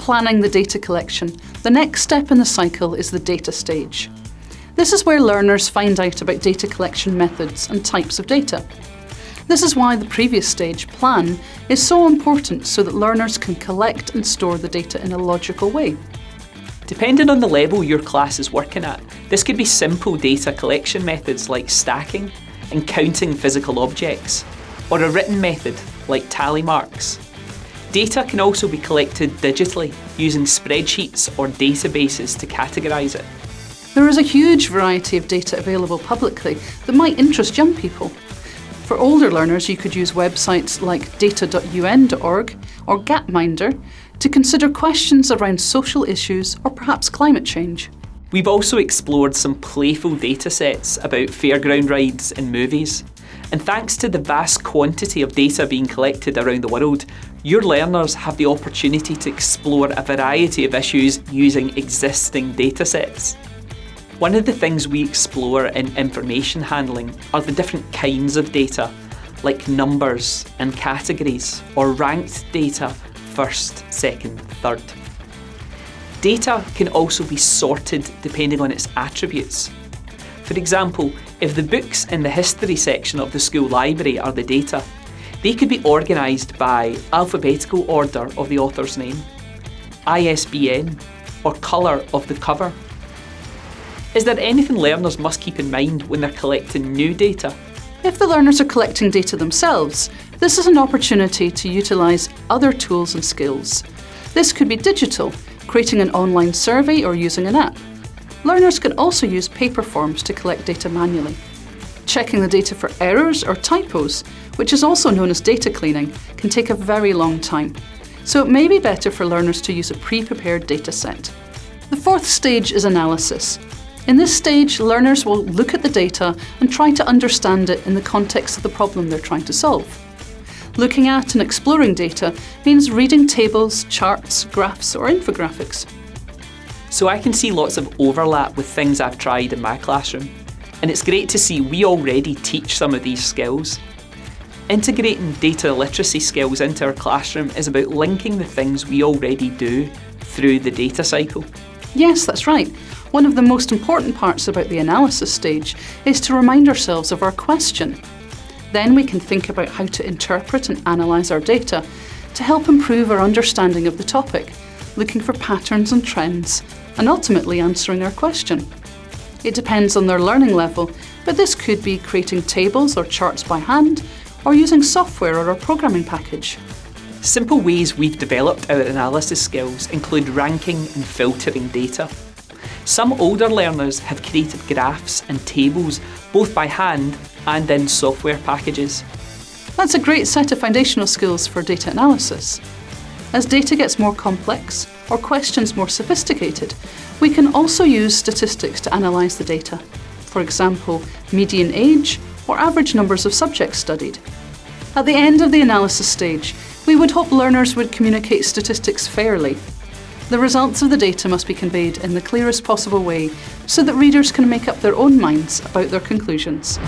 planning the data collection, the next step in the cycle is the data stage. This is where learners find out about data collection methods and types of data. This is why the previous stage, plan, is so important so that learners can collect and store the data in a logical way. Depending on the level your class is working at, this could be simple data collection methods like stacking and counting physical objects, or a written method like tally marks. Data can also be collected digitally using spreadsheets or databases to categorise it. There is a huge variety of data available publicly that might interest young people. For older learners, you could use websites like data.un.org or Gapminder to consider questions around social issues or perhaps climate change. We've also explored some playful data sets about fairground rides and movies. And thanks to the vast quantity of data being collected around the world, your learners have the opportunity to explore a variety of issues using existing data sets. One of the things we explore in information handling are the different kinds of data, like numbers and categories, or ranked data, first, second, third. Data can also be sorted depending on its attributes. For example, if the books in the history section of the school library are the data, they could be organised by alphabetical order of the author's name, ISBN, or colour of the cover. Is there anything learners must keep in mind when they're collecting new data? If the learners are collecting data themselves, this is an opportunity to utilise other tools and skills. This could be digital, creating an online survey or using an app. Learners can also use paper forms to collect data manually. Checking the data for errors or typos, which is also known as data cleaning, can take a very long time. So it may be better for learners to use a pre-prepared data set. The fourth stage is analysis. In this stage, learners will look at the data and try to understand it in the context of the problem they're trying to solve. Looking at and exploring data means reading tables, charts, graphs, or infographics. So I can see lots of overlap with things I've tried in my classroom, and it's great to see we already teach some of these skills. Integrating data literacy skills into our classroom is about linking the things we already do through the data cycle. Yes, that's right. One of the most important parts about the analysis stage is to remind ourselves of our question. Then we can think about how to interpret and analyse our data to help improve our understanding of the topic, looking for patterns and trends, and ultimately answering our question. It depends on their learning level, but this could be creating tables or charts by hand, or using software or a programming package. Simple ways we've developed our analysis skills include ranking and filtering data. Some older learners have created graphs and tables both by hand and in software packages. That's a great set of foundational skills for data analysis. As data gets more complex or questions more sophisticated, we can also use statistics to analyse the data. For example, median age or average numbers of subjects studied. At the end of the analysis stage, we would hope learners would communicate statistics fairly. The results of the data must be conveyed in the clearest possible way so that readers can make up their own minds about their conclusions.